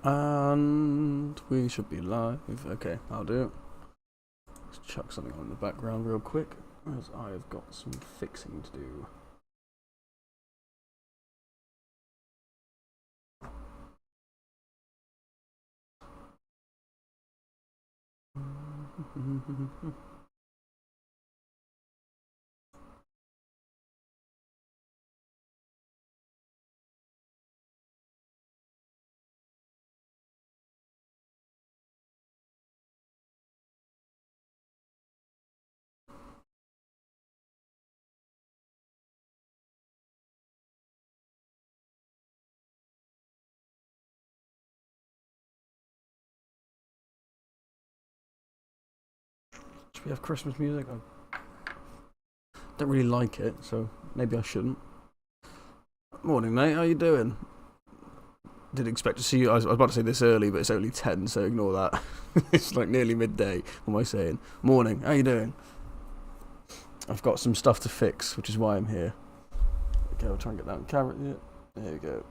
And we should be live. Okay, I'll do it. Let's chuck something on in the background real quick, as I have got some fixing to do. Should we have Christmas music? I don't really like it, so maybe I shouldn't. Morning, mate. How you doing? Didn't expect to see you. I was about to say this early, but it's only 10, so ignore that. It's like nearly midday. What am I saying? Morning. How you doing? I've got some stuff to fix, which is why I'm here. Okay, I'll try and get that on camera. Yeah. There we go.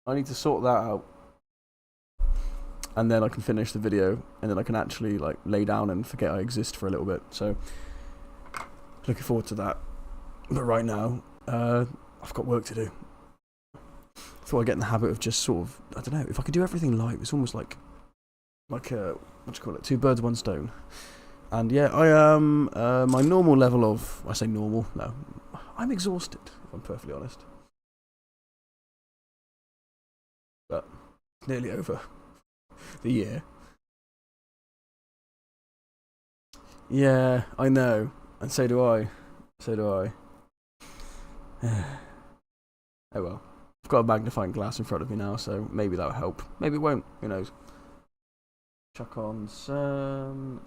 I need to sort that out, and then I can finish the video, and then I can actually like lay down and forget I exist for a little bit. So, looking forward to that. But right now, I've got work to do. Thought I'd get in the habit of just sort of, I don't know, if I could do everything live, it's almost like what do you call it? Two birds, one stone. And yeah, I am my normal level of, I say normal, no, I'm exhausted, if I'm perfectly honest. But nearly over the year. Yeah, I know, and so do I. So do I. Oh well. I've got a magnifying glass in front of me now, so maybe that'll help. Maybe it won't, who knows. Chuck on some...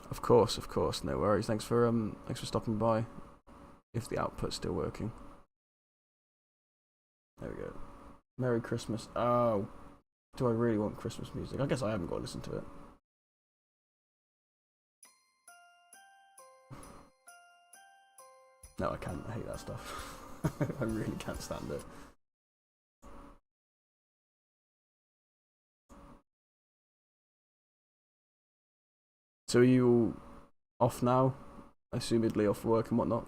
Of course, no worries. Thanks for stopping by. If the output's still working. There we go. Merry Christmas. Oh, do I really want Christmas music? I guess I haven't got to listen to it. No, I can't. I hate that stuff. I really can't stand it. So are you all off now? Assumedly off work and whatnot?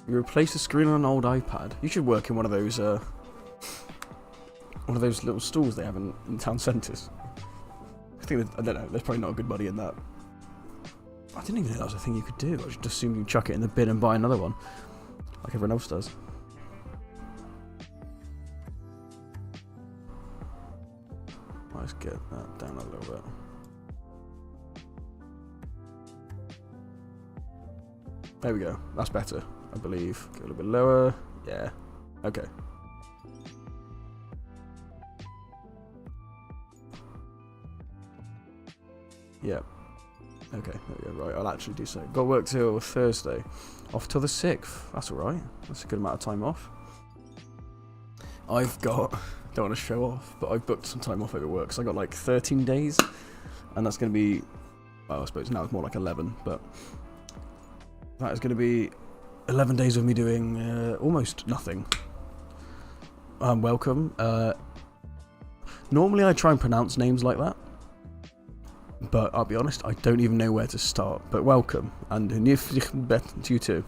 You replace the screen on an old iPad. You should work in one of those little stalls they have in town centres. I don't know. There's probably not a good money in that. I didn't even know that was a thing you could do. I just assumed you chuck it in the bin and buy another one, like everyone else does. Let's get that down a little bit. There we go. That's better, I believe. Go a little bit lower. Yeah. Okay. Yeah. Okay. There we go. Right. I'll actually do so. Got work till Thursday. Off till the 6th. That's alright. That's a good amount of time off. I've got... Don't want to show off, but I've booked some time off over work. So I got like 13 days. And that's going to be... Well, I suppose now it's more like 11, but... That is going to be 11 days of me doing almost nothing. Welcome. Normally I try and pronounce names like that, but I'll be honest, I don't even know where to start. But welcome, and to you too.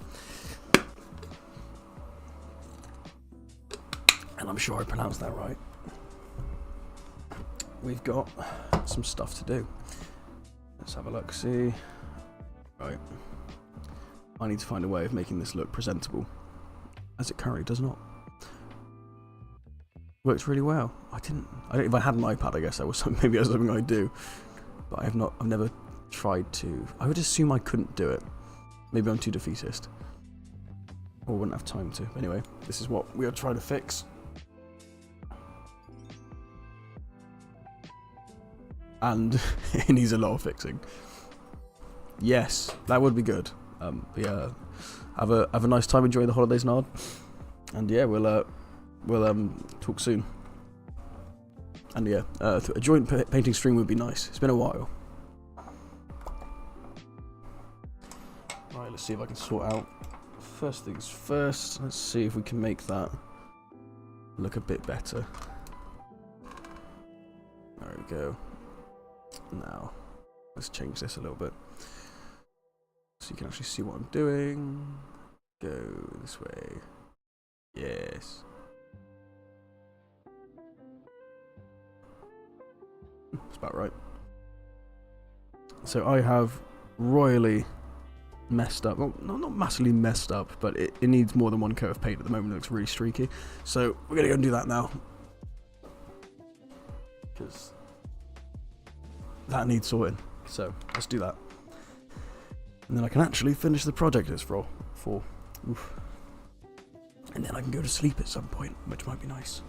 And I'm sure I pronounced that right. We've got some stuff to do. Let's have a look, see. Right. I need to find a way of making this look presentable. as it currently does not. Works really well. If I had an iPad, I guess that was something I'd do, but I've never tried to. I would assume I couldn't do it. Maybe I'm too defeatist, or wouldn't have time to. Anyway, this is what we are trying to fix. And it needs a lot of fixing. Yes, that would be good. But yeah, have a nice time, enjoy the holidays, Nard. And yeah, we'll talk soon. And yeah, a joint painting stream would be nice. It's been a while. Right, let's see if I can sort out. First things first, let's see if we can make that look a bit better. There we go. Now, let's change this a little bit so you can actually see what I'm doing. Go this way. Yes. That's about right. So I have royally messed up. Well, not massively messed up, but it needs more than one coat of paint at the moment. It looks really streaky. So we're going to go and do that now. Because that needs sorting. So let's do that. And then I can actually finish the project it's for. Oof. And then I can go to sleep at some point, which might be nice.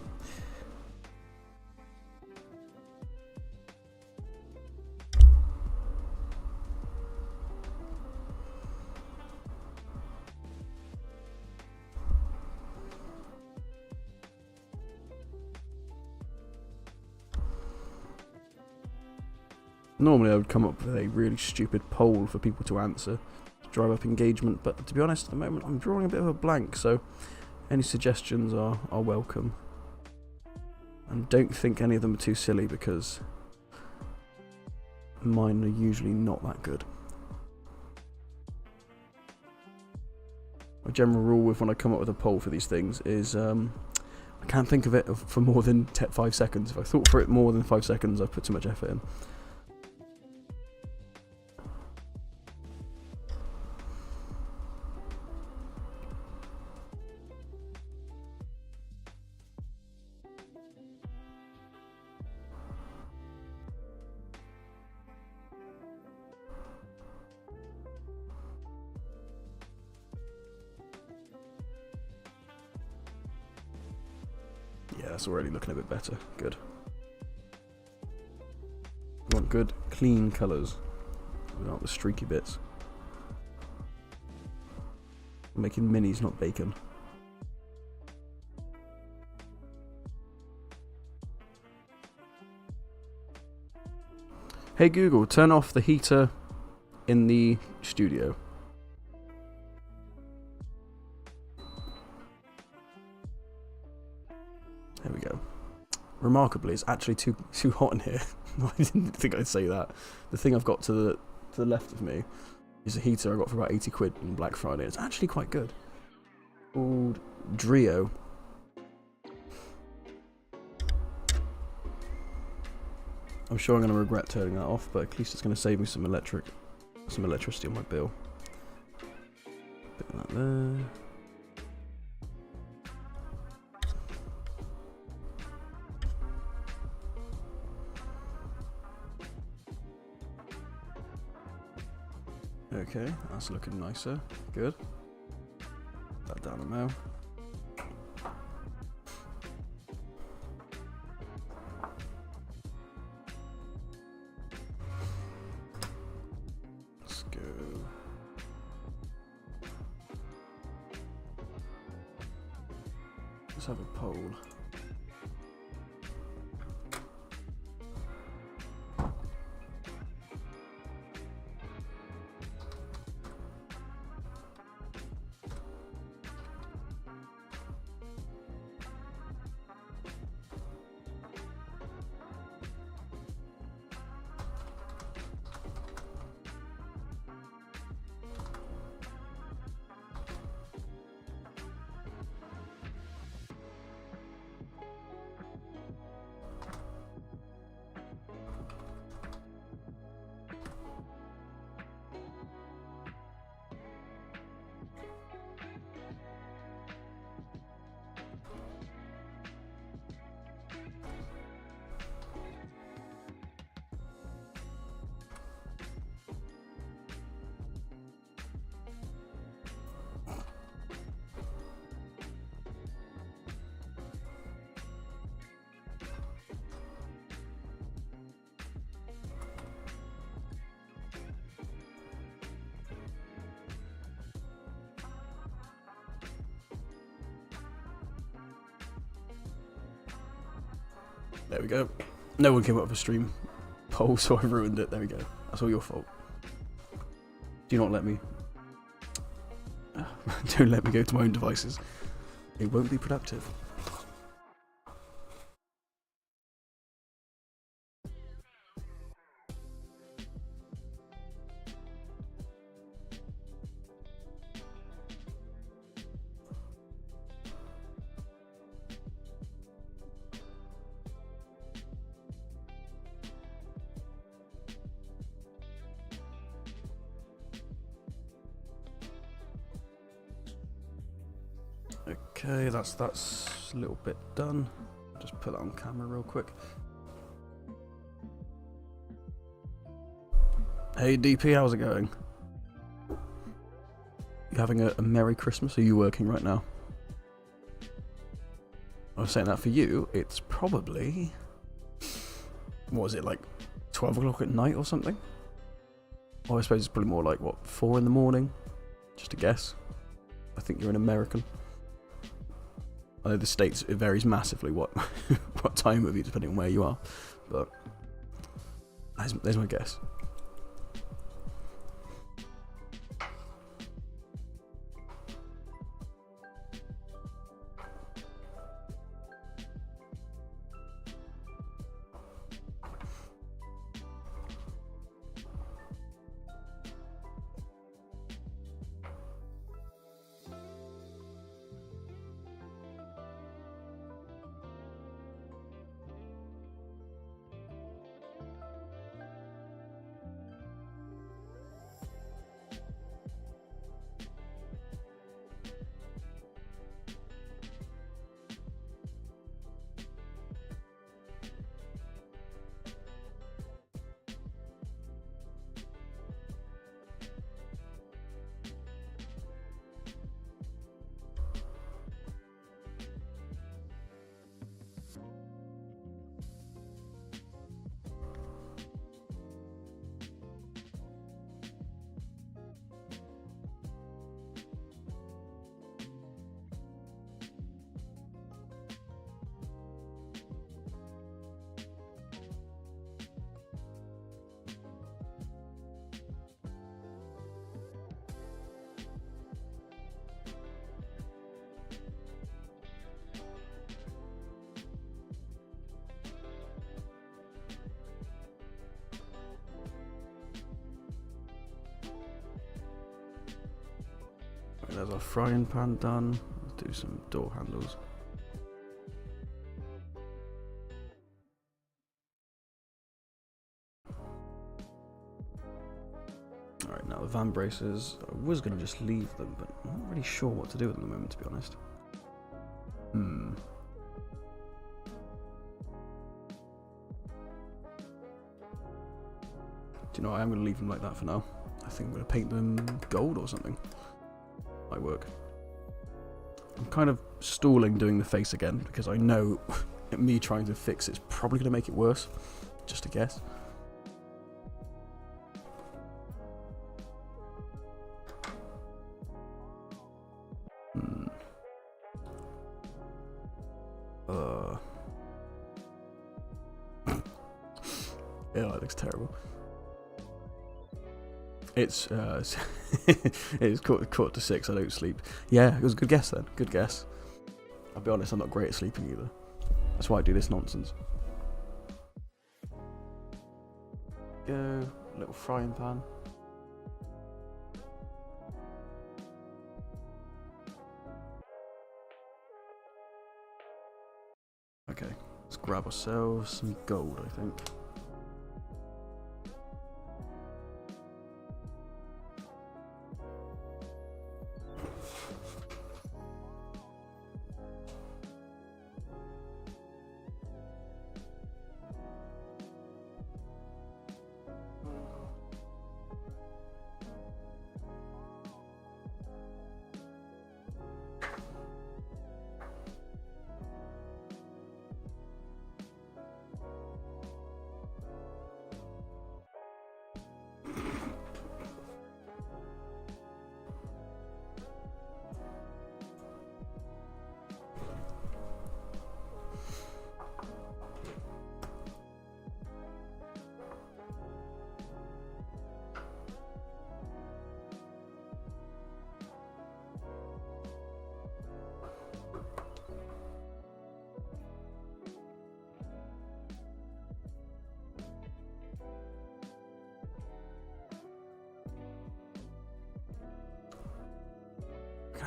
Normally I would come up with a really stupid poll for people to answer to drive up engagement, but to be honest, at the moment I'm drawing a bit of a blank, so any suggestions are welcome. And don't think any of them are too silly, because mine are usually not that good. My general rule with when I come up with a poll for these things is I can't think of it for more than 5 seconds. If I thought for it more than 5 seconds, I've put too much effort in. Yeah, that's already looking a bit better. Good. We want good, clean colours without the streaky bits. I'm making minis, not bacon. Hey Google, turn off the heater in the studio. There we go. Remarkably, it's actually too hot in here. I didn't think I'd say that. The thing I've got to the left of me is a heater I got for about 80 quid on Black Friday. It's actually quite good. Called Drio. I'm sure I'm going to regret turning that off, but at least it's going to save me some electricity on my bill. Bit of that there. Okay, that's looking nicer. Good. Put that down now. Let's go. Let's have a poll. There we go. No one came up with a stream poll, so I ruined it. There we go. That's all your fault. Do not let me. Don't let me go to my own devices. It won't be productive. Okay, that's a little bit done. Just put that on camera real quick. Hey DP, how's it going? You having a Merry Christmas? Are you working right now? I was saying that for you, it's probably... What was it, like 12 o'clock at night or something? Oh, I suppose it's probably more like, what, 4 in the morning? Just a guess. I think you're an American. I know the States, it varies massively what what time of you, depending on where you are. But there's my guess. There's our frying pan done. Let's do some door handles. Alright, now the van braces. I was going to just leave them, but I'm not really sure what to do at the moment, to be honest. Do you know, I am going to leave them like that for now. I think I'm going to paint them gold or something. Might work. I'm kind of stalling doing the face again because I know me trying to fix it's probably going to make it worse. Just a guess. Yeah, that looks terrible. It's it's quarter to 6. I don't sleep. Yeah, it was a good guess then. Good guess. I'll be honest, I'm not great at sleeping either. That's why I do this nonsense. Go, little frying pan. Okay, let's grab ourselves some gold, I think.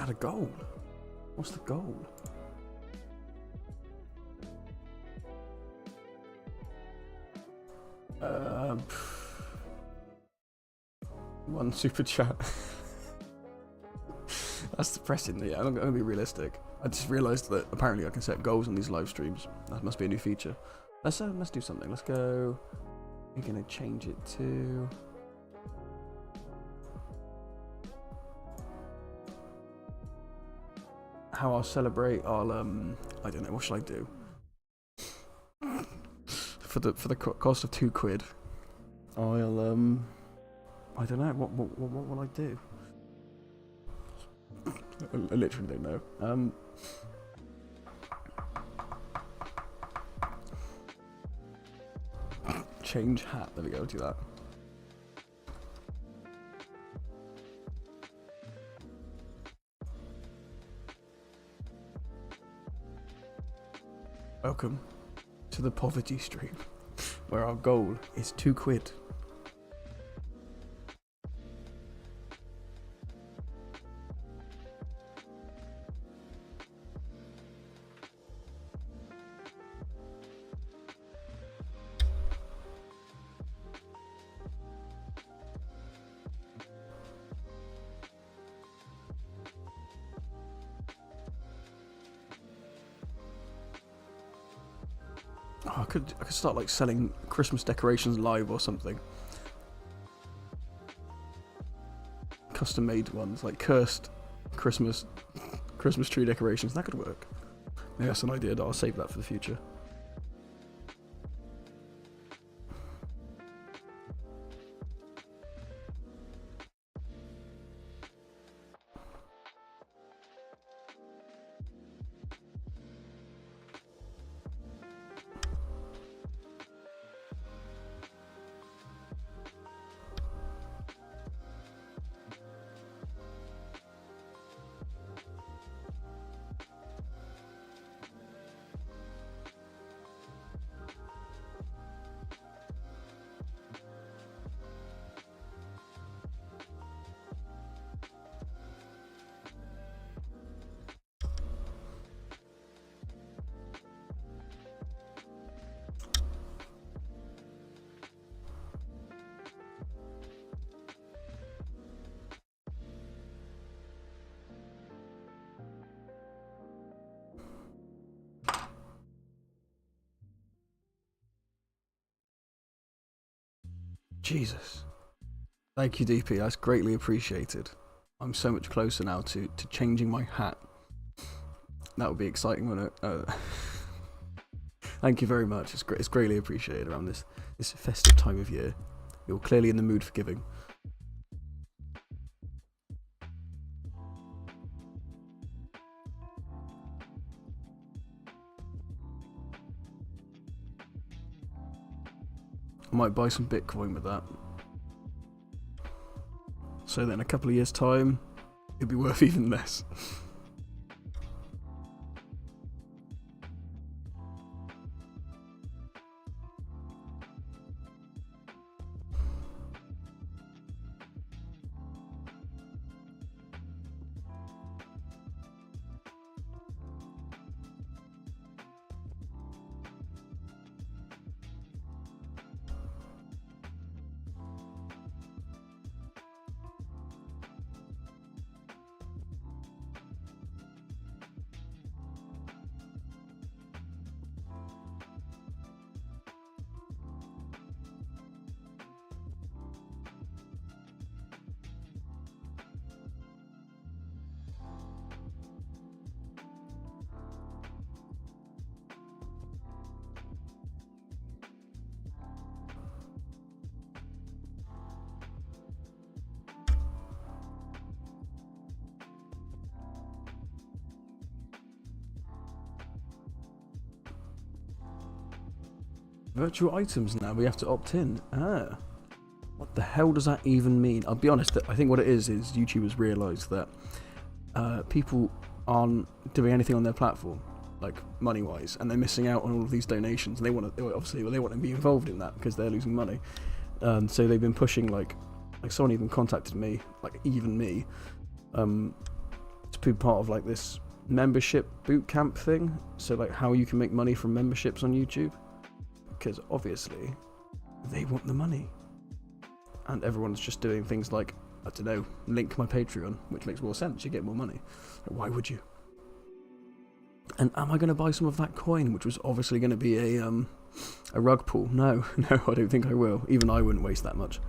Add a goal. What's the goal? One super chat. That's depressing. Yeah, I'm gonna be realistic. I just realised that apparently I can set goals on these live streams. That must be a new feature. Let's do something. Let's go. We're gonna change it to. How I'll celebrate. I'll I don't know. What should I do? For the cost of £2, I'll I don't know. What will I do? I literally don't know. Change hat. There we go. Do that. Welcome to the poverty stream, where our goal is £2. Oh, I could start like selling Christmas decorations live or something. Custom made ones, like cursed Christmas tree decorations. That could work. Maybe that's an idea. I'll save that for the future. Jesus. Thank you, DP. That's greatly appreciated. I'm so much closer now to changing my hat. That would be exciting, wouldn't it? Thank you very much. It's greatly appreciated around this festive time of year. You're clearly in the mood for giving. I might buy some Bitcoin with that. So that in a couple of years' time, it'll be worth even less. Virtual items now, we have to opt in. Ah. What the hell does that even mean? I'll be honest, I think what it is YouTubers realise that people aren't doing anything on their platform, like money-wise, and they're missing out on all of these donations, and they want to be involved in that because they're losing money. So they've been pushing, like someone even contacted me, like even me, to to be part of like this membership boot camp thing. So like how you can make money from memberships on YouTube, because obviously they want the money, and everyone's just doing things like, I don't know, link my Patreon, which makes more sense. You get more money. Like, why would you? And am I going to buy some of that coin, which was obviously going to be a rug pull? No, no, I don't think I will. Even I wouldn't waste that much.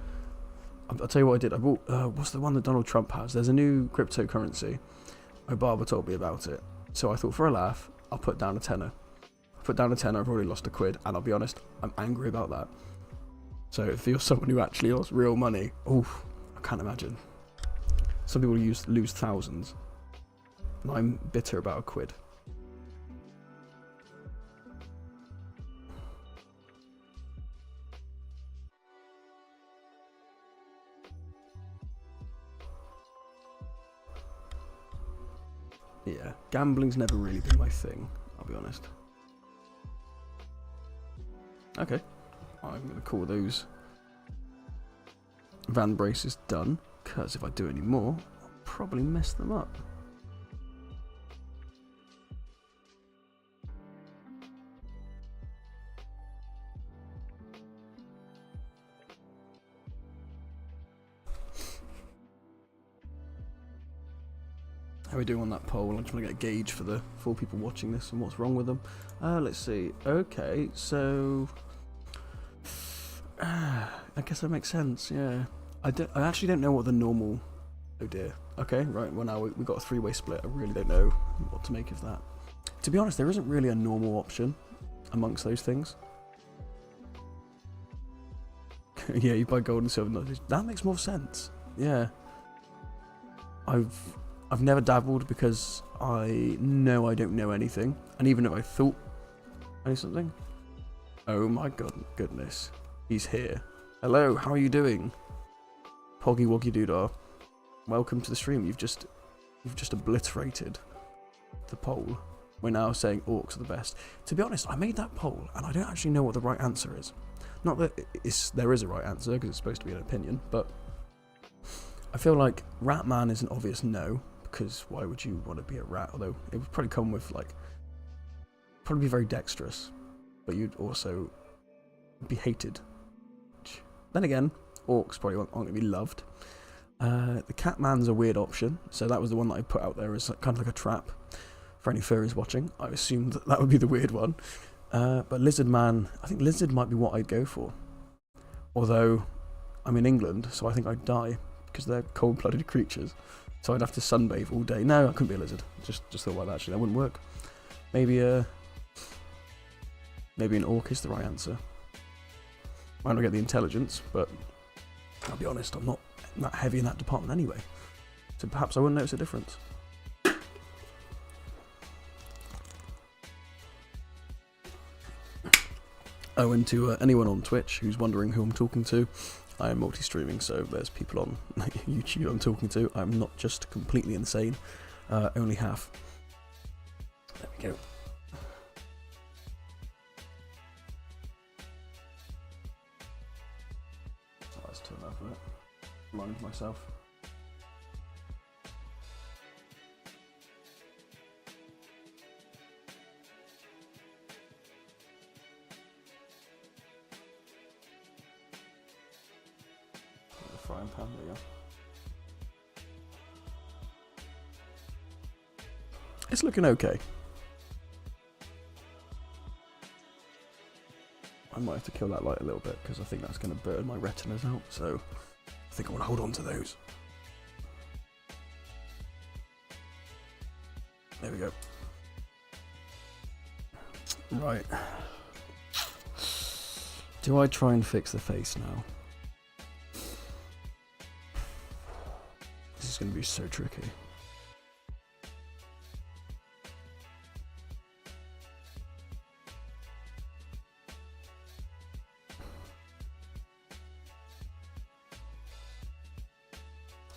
I'll tell you what I did. I bought, what's the one that Donald Trump has? There's a new cryptocurrency. My barber told me about it. So I thought, for a laugh, I'll put down a tenner. I put down a tenner, I've already lost £1, and I'll be honest, I'm angry about that. So if you're someone who actually lost real money, oof, I can't imagine. Some people lose thousands, and I'm bitter about £1. Yeah, gambling's never really been my thing, I'll be honest. Okay, I'm going to call those van braces done, because if I do any more, I'll probably mess them up. How are we doing on that poll? I just want to get a gauge for the 4 people watching this and what's wrong with them. Let's see. Okay, so I guess that makes sense. Yeah, I actually don't know what the normal. Oh dear. Okay, right. Well, now we got a 3-way split. I really don't know what to make of that. To be honest, there isn't really a normal option amongst those things. Yeah, you buy gold and silver nudges. That makes more sense. Yeah. I've never dabbled because I know I don't know anything, and even if I thought I knew something, oh my goodness, he's here. Hello, how are you doing? Poggy Woggy Doodah, welcome to the stream. You've just obliterated the poll. We're now saying orcs are the best. To be honest, I made that poll, and I don't actually know what the right answer is. Not that there is a right answer, because it's supposed to be an opinion, but I feel like Ratman is an obvious no. Because why would you want to be a rat? Although it would probably come with probably be very dexterous, but you'd also be hated. Then again, orcs probably aren't going to be loved. The Catman's a weird option, so that was the one that I put out there as kind of like a trap for any furries watching. I assumed that would be the weird one. But Lizard Man, I think Lizard might be what I'd go for. Although I'm in England, so I think I'd die because they're cold-blooded creatures. So I'd have to sunbathe all day. No, I couldn't be a lizard. Just thought about that. Actually, that wouldn't work. Maybe an orc is the right answer. Might not get the intelligence, but I'll be honest, I'm not that heavy in that department anyway. So perhaps I wouldn't notice a difference. Oh, and to anyone on Twitch who's wondering who I'm talking to, I am multi-streaming, so there's people on YouTube I'm talking to. I'm not just completely insane, only half. There we go. So let's turn that a bit. Reminding myself. Frying pan, there you go. It's looking okay. I might have to kill that light a little bit because I think that's going to burn my retinas out, so I think I want to hold on to those. There we go. Right. Do I try and fix the face now? This is going to be so tricky.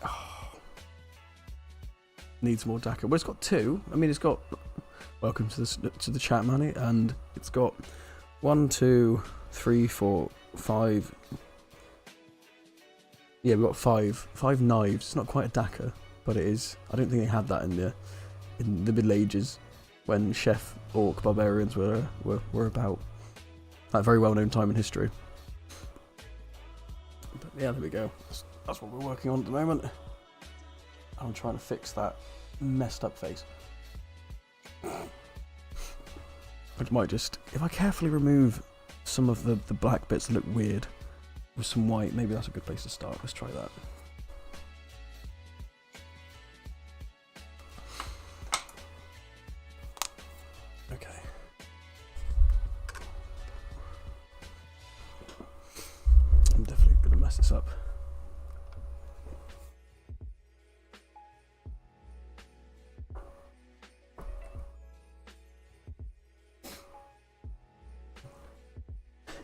Oh. Needs more DACA. Well, it's got 2. I mean, it's got welcome to the chat, Manny, and it's got 1, 2, 3, 4, 5. Yeah, we've got 5 knives. It's not quite a DACA, but it is. I don't think they had that in the Middle Ages when chef orc barbarians were about. That very well known time in history. But yeah, there we go. That's what we're working on at the moment. I'm trying to fix that messed up face. Which might just, if I carefully remove some of the black bits that look weird with some white, maybe that's a good place to start. Let's try that. Okay. I'm definitely going to mess this up.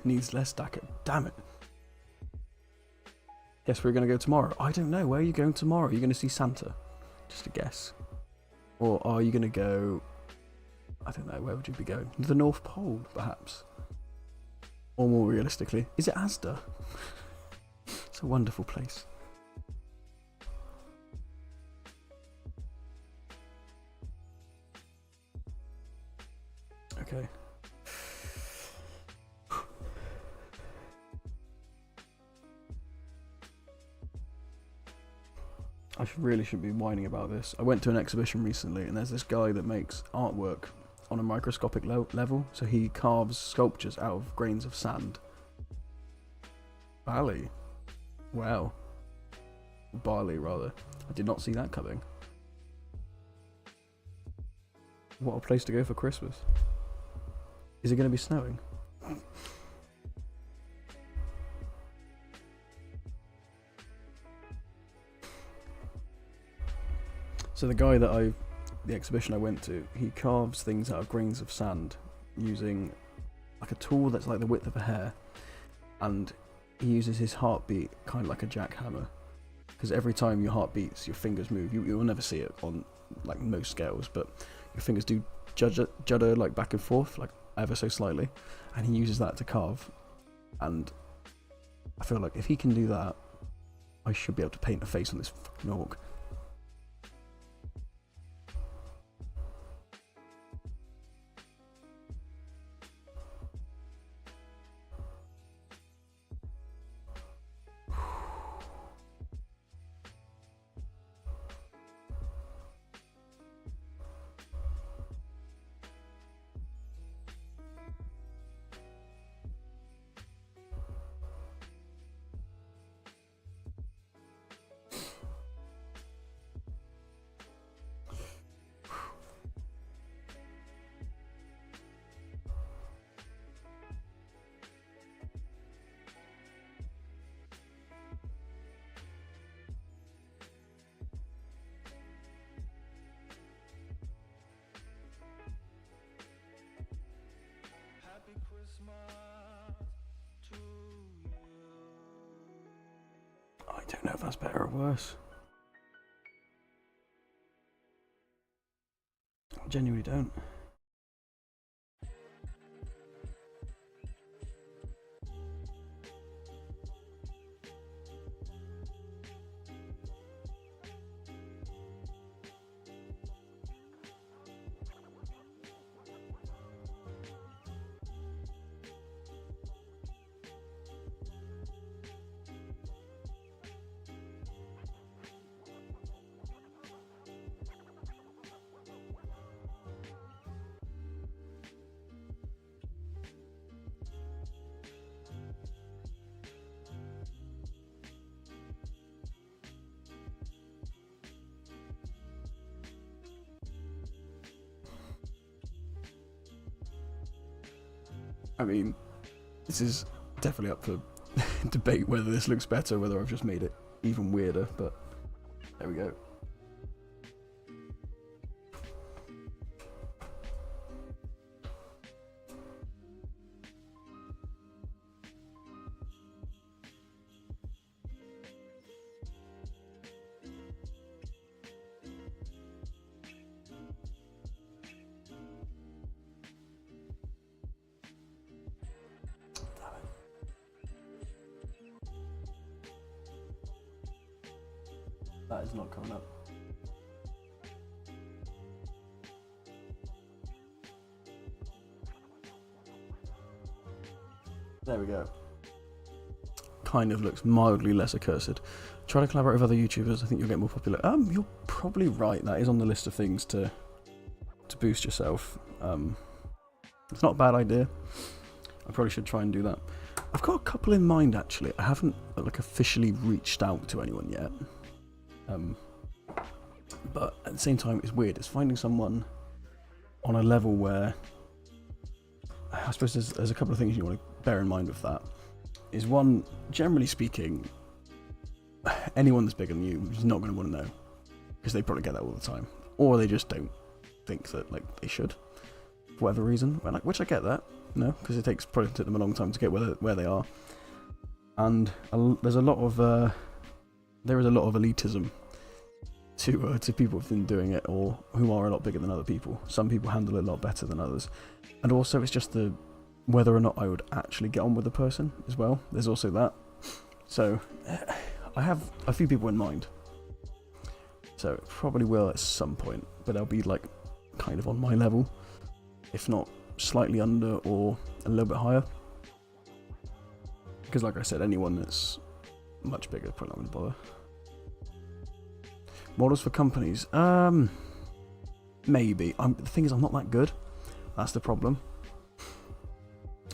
Needs less stacker. Damn it. Yes, we're going to go tomorrow. I don't know. Where are you going tomorrow? Are you going to see Santa? Just a guess. Or are you going to go... I don't know. Where would you be going? The North Pole, perhaps? Or more realistically, is it Asda? It's a wonderful place. Okay. I really shouldn't be whining about this. I went to an exhibition recently and there's this guy that makes artwork on a microscopic level. So he carves sculptures out of grains of sand. Bali. Wow. Bali, rather. I did not see that coming. What a place to go for Christmas. Is it going to be snowing? So the guy that the exhibition I went to, he carves things out of grains of sand using like a tool that's like the width of a hair, and he uses his heartbeat kind of like a jackhammer, because every time your heart beats, your fingers move. You'll never see it on like most scales, but your fingers do judder like back and forth, like ever so slightly, and he uses that to carve. And I feel like if he can do that, I should be able to paint a face on this fucking orc. I don't know if that's better or worse. I genuinely don't. I mean, this is definitely up for debate whether this looks better, whether I've just made it even weirder, but there we go. That is not coming up. There we go. Kind of looks mildly less accursed. Try to collaborate with other YouTubers. I think you'll get more popular. You're probably right. That is on the list of things to boost yourself. It's not a bad idea. I probably should try and do that. I've got a couple in mind actually. I haven't like officially reached out to anyone yet. But at the same time, it's weird. It's finding someone on a level where I suppose there's a couple of things you want to bear in mind with that. Is one, generally speaking, anyone that's bigger than you is not going to want to know because they probably get that all the time, or they just don't think that like they should for whatever reason. Which I get that, because it probably took them a long time to get where they are, and there's a lot of elitism to people who've been doing it or who are a lot bigger than other people. Some people handle it a lot better than others, and also it's just whether or not I would actually get on with the person as well. There's also that. So I have a few people in mind. So it probably will at some point, but they'll be like kind of on my level, if not slightly under or a little bit higher. Because like I said, anyone that's much bigger probably not going to bother. Models for companies? Maybe. The thing is, I'm not that good. That's the problem.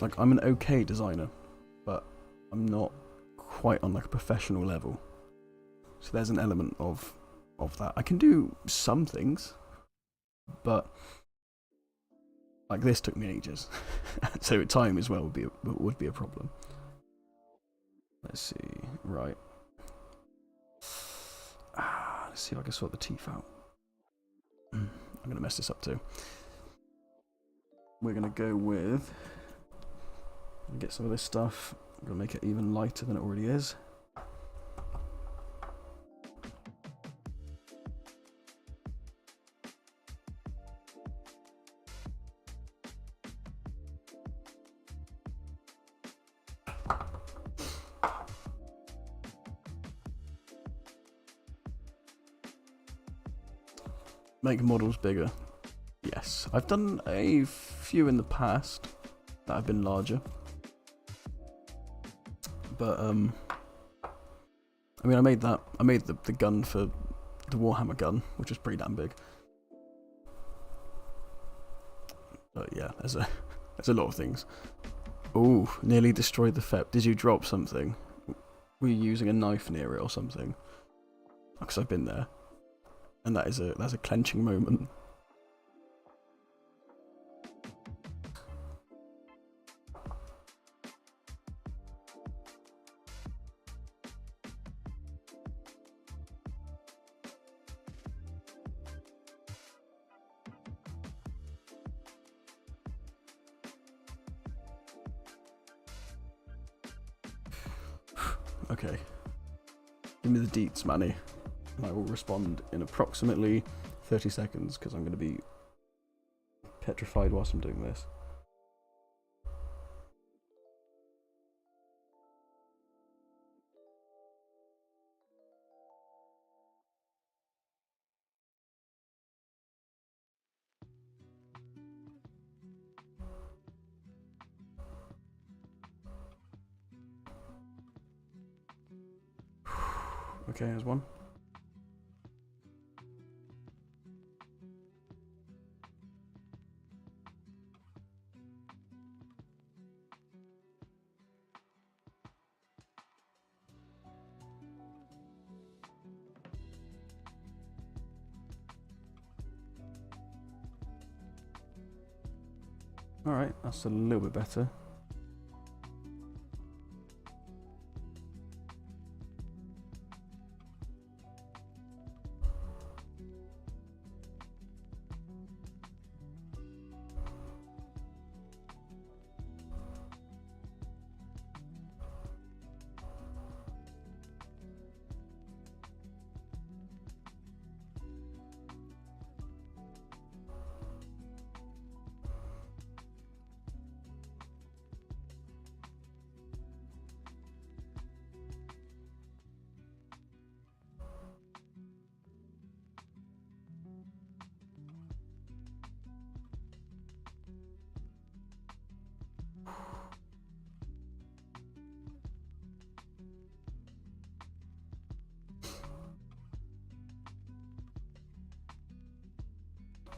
Like, I'm an okay designer, but I'm not quite on like a professional level. So there's an element of that. I can do some things, but like this took me ages. So time as well would be a problem. Let's see. Right. Let's see if I can sort the teeth out. I'm going to mess this up too. We're going to go with... get some of this stuff. I'm going to make it even lighter than it already is. Make models bigger. Yes, I've done a few in the past that have been larger. But I mean, I made the gun for the Warhammer gun, which was pretty damn big. But yeah, there's a lot of things. Ooh, nearly destroyed the FEP. Did you drop something? Were you using a knife near it or something? Because I've been there, and that's a clenching moment. Okay, give me the deets, Manny, and I will respond in approximately 30 seconds because I'm going to be petrified whilst I'm doing this. Okay, there's one. Alright, that's a little bit better.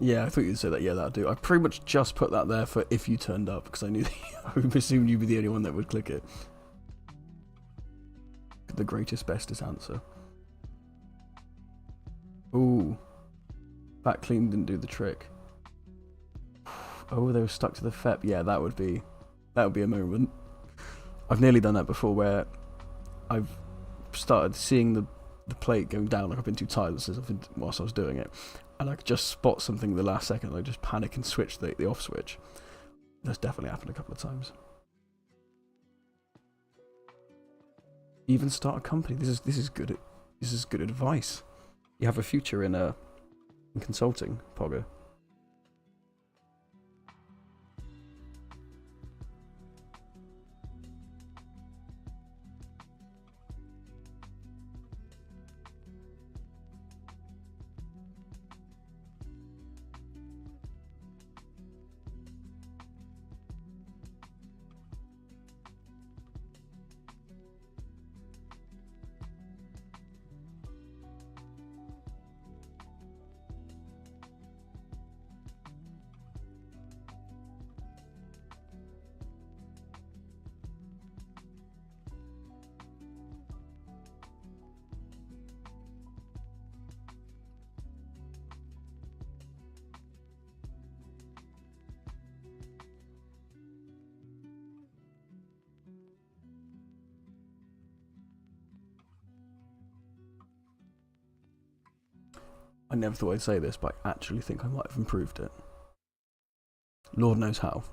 Yeah, I thought you'd say that. Yeah, that'll do. I pretty much just put that there for if you turned up, because I knew I assumed you'd be the only one that would click it. The greatest, bestest answer. Ooh. Back clean didn't do the trick. Oh, they were stuck to the FEP. Yeah, that would be a moment. I've nearly done that before where I've started seeing the plate going down, like I've been too tired whilst I was doing it, and I could just spot something in the last second and I just panic and switch the off switch. That's definitely happened a couple of times. Even start a company. This is good. This is good advice. You have a future in consulting, Poggo. I never thought I'd say this, but I actually think I might have improved it. Lord knows how.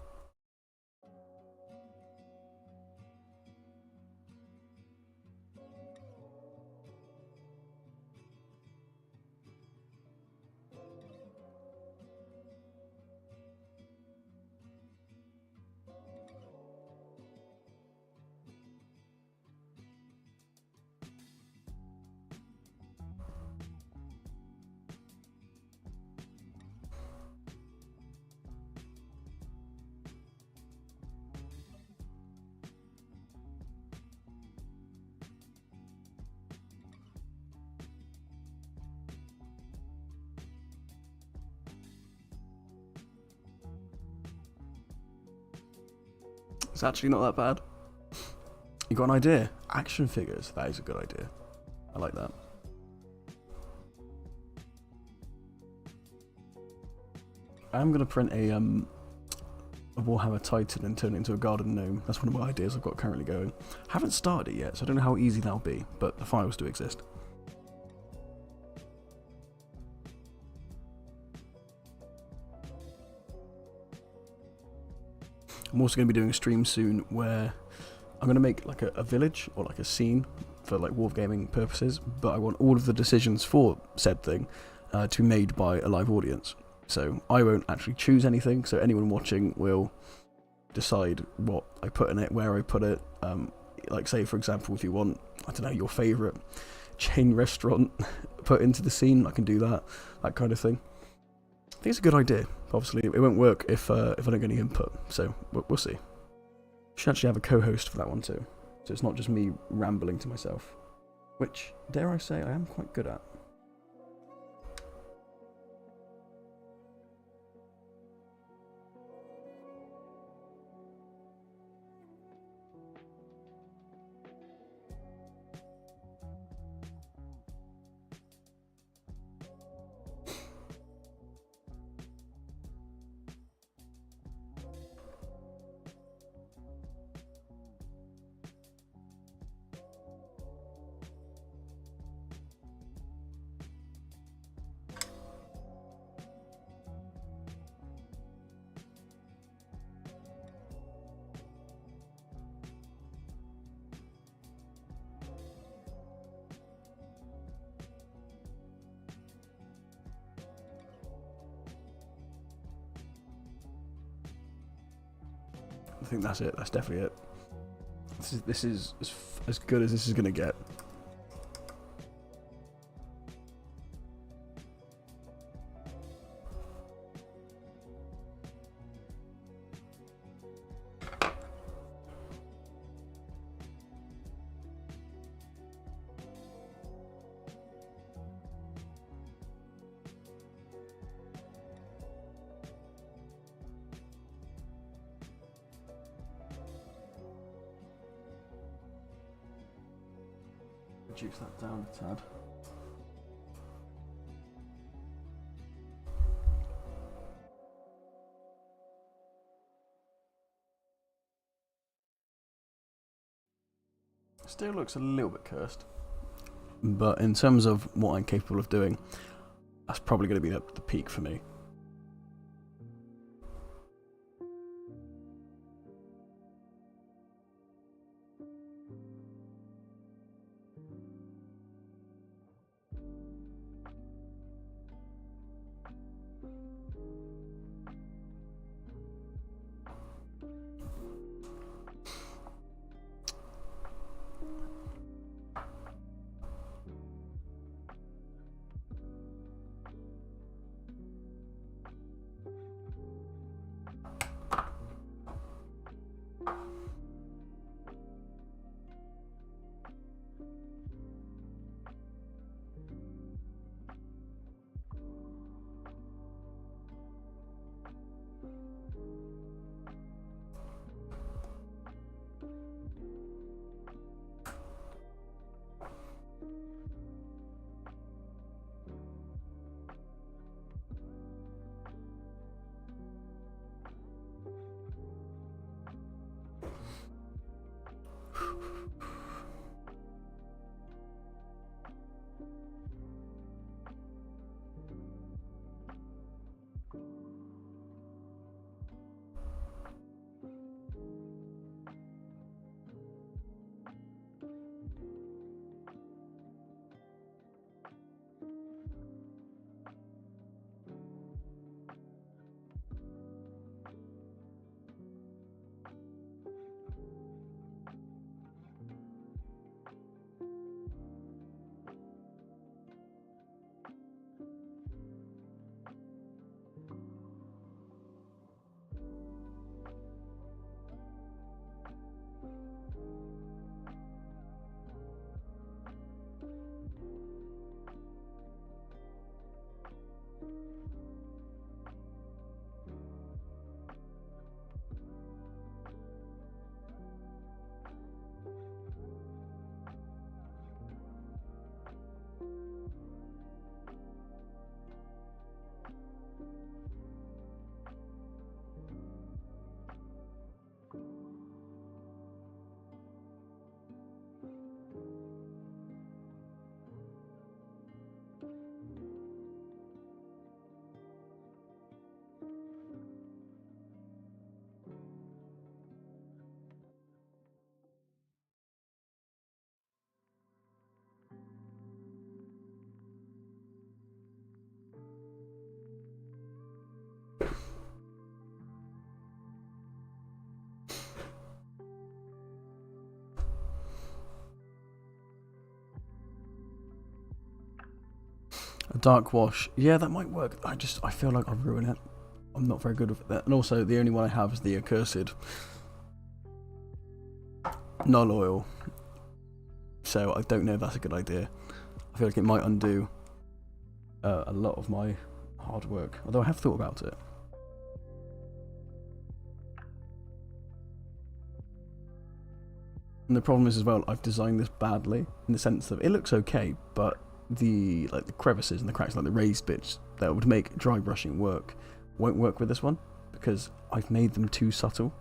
It's actually not that bad. You got an idea? Action figures. That is a good idea. I like that. I'm gonna print a Warhammer Titan and turn it into a garden gnome. That's one of my ideas I've got currently going. Haven't started it yet, so I don't know how easy that'll be, but the files do exist. I'm also going to be doing a stream soon where I'm going to make like a village or like a scene for like wargaming purposes, but I want all of the decisions for said thing to be made by a live audience. So I won't actually choose anything, so anyone watching will decide what I put in it, where I put it. Like say for example, if you want, I don't know, your favourite chain restaurant put into the scene, I can do that kind of thing. I think it's a good idea. Obviously, it won't work if I don't get any input, so we'll see. Should actually have a co-host for that one too, so it's not just me rambling to myself, which, dare I say, I am quite good at. I think that's it. That's definitely it. This is as good as this is going to get. reduce that down a tad. Still looks a little bit cursed, but in terms of what I'm capable of doing, that's probably going to be the peak for me. A dark wash. Yeah, that might work. I feel like I'll ruin it. I'm not very good with that. And also, the only one I have is the accursed null oil. So I don't know if that's a good idea. I feel like it might undo a lot of my hard work. Although I have thought about it. And the problem is as well, I've designed this badly in the sense that it looks okay, but the crevices and the cracks, like the raised bits that would make dry brushing work, won't work with this one because I've made them too subtle.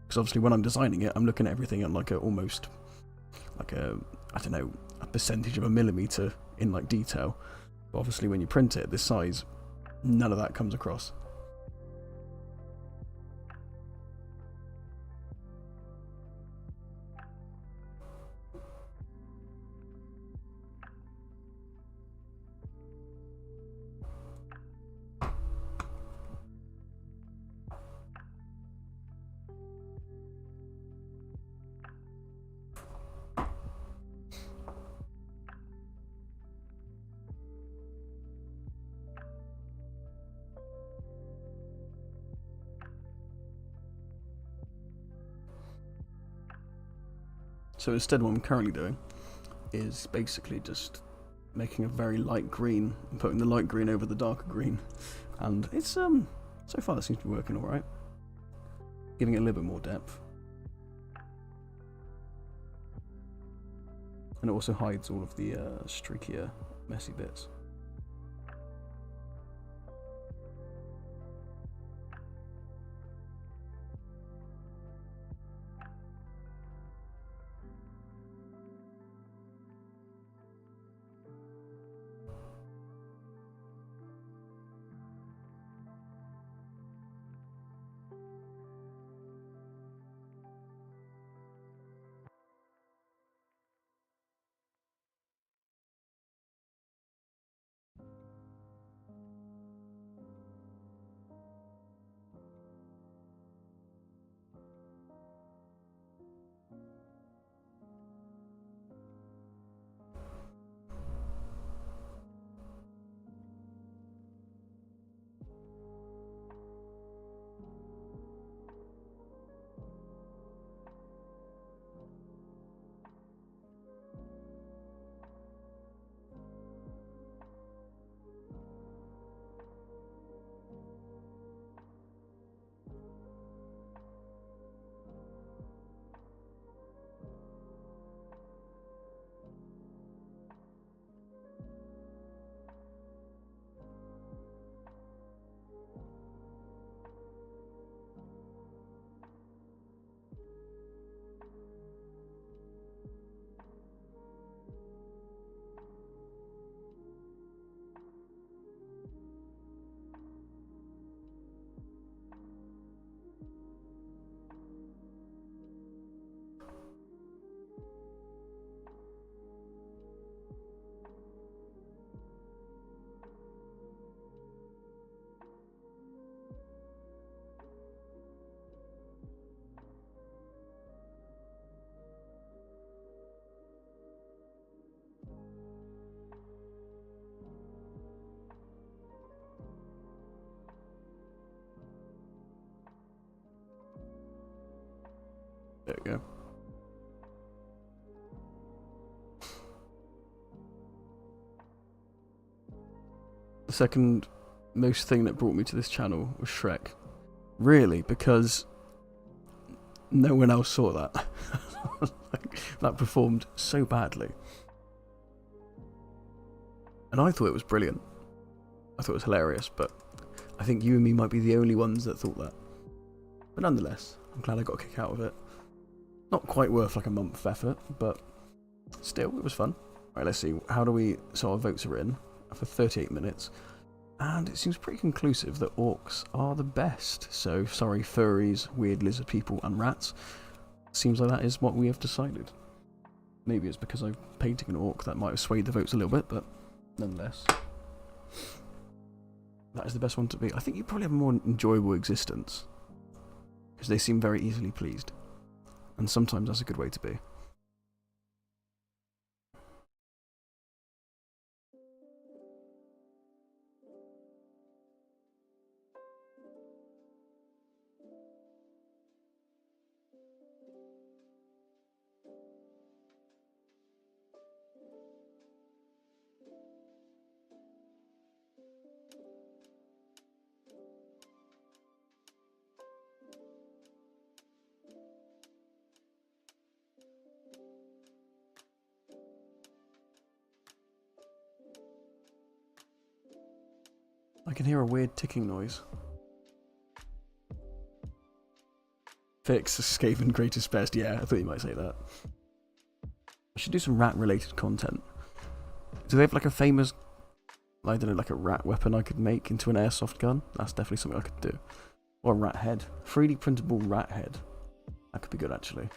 Because obviously when I'm designing it, I'm looking at everything at almost like a percentage of a millimeter in detail. But obviously when you print it this size, none of that comes across. So instead what I'm currently doing is basically just making a very light green and putting the light green over the darker green. And it's, so far it seems to be working alright. Giving it a little bit more depth. And it also hides all of the streakier, messy bits. There we go. The second most thing that brought me to this channel was Shrek. Really, because no one else saw that. That performed so badly. And I thought it was brilliant. I thought it was hilarious, but I think you and me might be the only ones that thought that. But nonetheless, I'm glad I got a kick out of it. Not quite worth like a month of effort, but still, it was fun. Right, let's see. How do we... So our votes are in for 38 minutes. And it seems pretty conclusive that orcs are the best. So, sorry, furries, weird lizard people, and rats. Seems like that is what we have decided. Maybe it's because I'm painting an orc that might have swayed the votes a little bit, but nonetheless. That is the best one to be. I think you probably have a more enjoyable existence. Because they seem very easily pleased. And sometimes that's a good way to be. I can hear a weird ticking noise. Fix Skaven greatest best. Yeah, I thought you might say that. I should do some rat-related content. Do they have like a famous, I don't know, like a rat weapon I could make into an airsoft gun? That's definitely something I could do. Or a rat head. 3D printable rat head. That could be good, actually.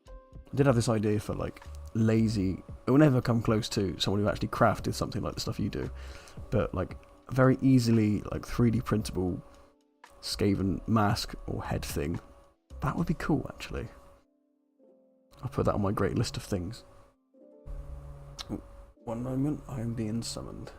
I did have this idea for like lazy... It will never come close to someone who actually crafted something like the stuff you do. But like very easily like 3D printable Skaven mask or head thing. That would be cool, actually. I'll put that on my great list of things. Oh, one moment, I am being summoned.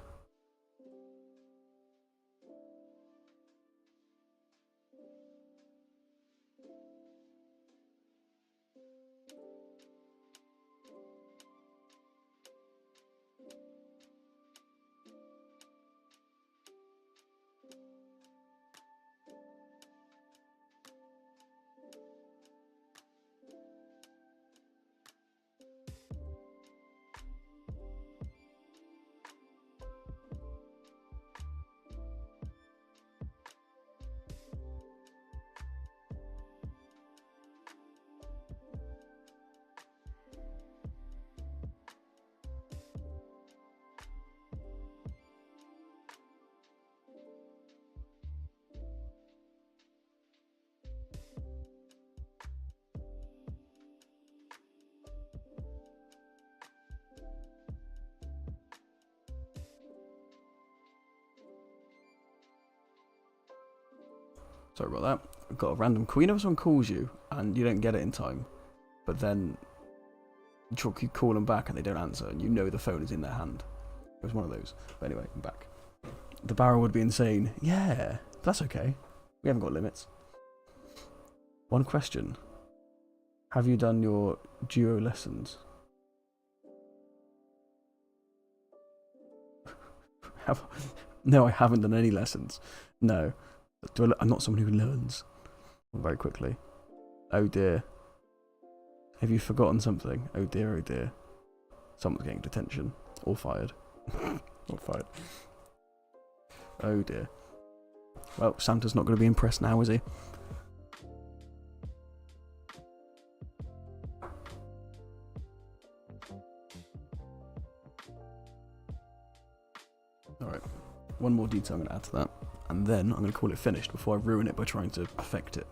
Sorry about that. I've got a random call. You know, someone calls you and you don't get it in time, but then you call them back and they don't answer, and you know the phone is in their hand. It was one of those. But anyway, I'm back. The barrel would be insane. Yeah, but that's okay. We haven't got limits. One question. Have you done your duo lessons? No, I haven't done any lessons. No. I'm not someone who learns very quickly. Oh dear. Have you forgotten something? Oh dear, oh dear. Someone's getting detention. Or fired. Or fired. Oh dear. Well, Santa's not going to be impressed now, is he? Alright. One more detail I'm going to add to that. And then I'm going to call it finished before I ruin it by trying to perfect it.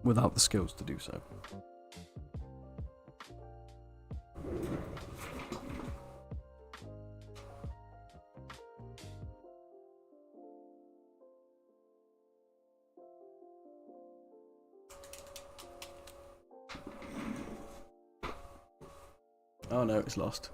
Without the skills to do so. Oh no, it's lost.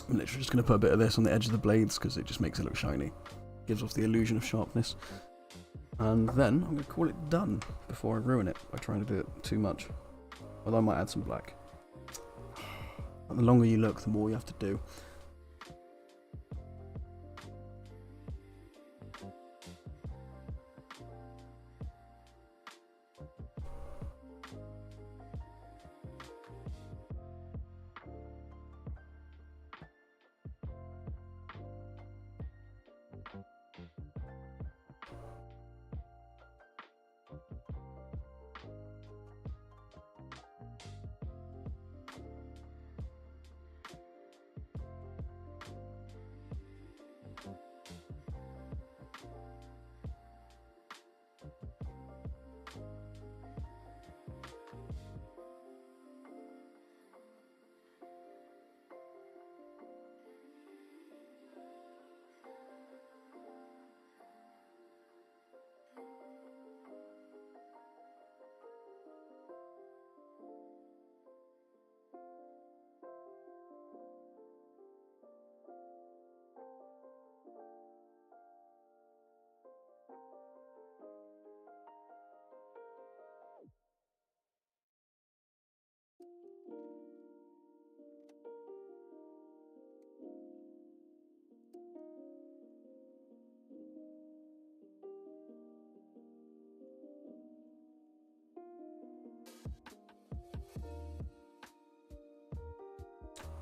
I'm literally just going to put a bit of this on the edge of the blades because it just makes it look shiny. Gives off the illusion of sharpness. And then I'm going to call it done before I ruin it by trying to do it too much. Although I might add some black. And the longer you look, the more you have to do.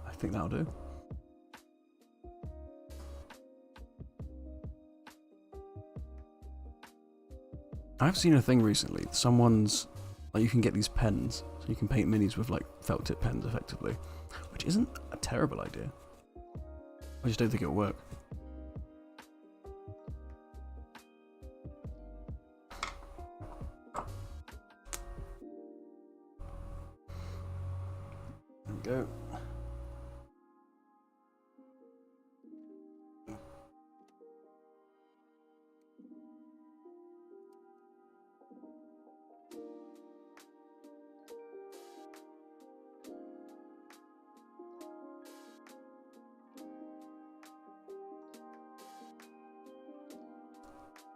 I think that'll do. I've seen a thing recently. Someone's like, you can get these pens, so you can paint minis with like felt tip pens effectively, which isn't a terrible idea. I just don't think it'll work. There we go.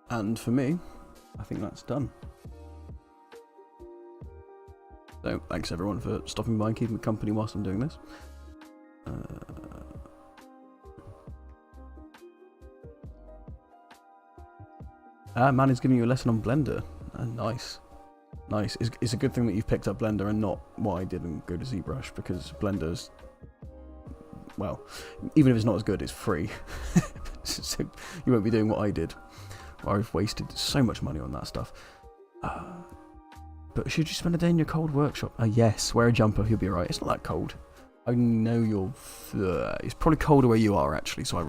And for me, I think that's done. So, thanks everyone for stopping by and keeping me company whilst I'm doing this. Man is giving you a lesson on Blender. Nice. Nice. It's a good thing that you've picked up Blender and not what I did and go to ZBrush, because Blender's, well, even if it's not as good, it's free. So you won't be doing what I did. I've wasted so much money on that stuff. But should you spend a day in your cold workshop? Yes, wear a jumper, you'll be alright. It's not that cold. I know you're... it's probably colder where you are, actually, so I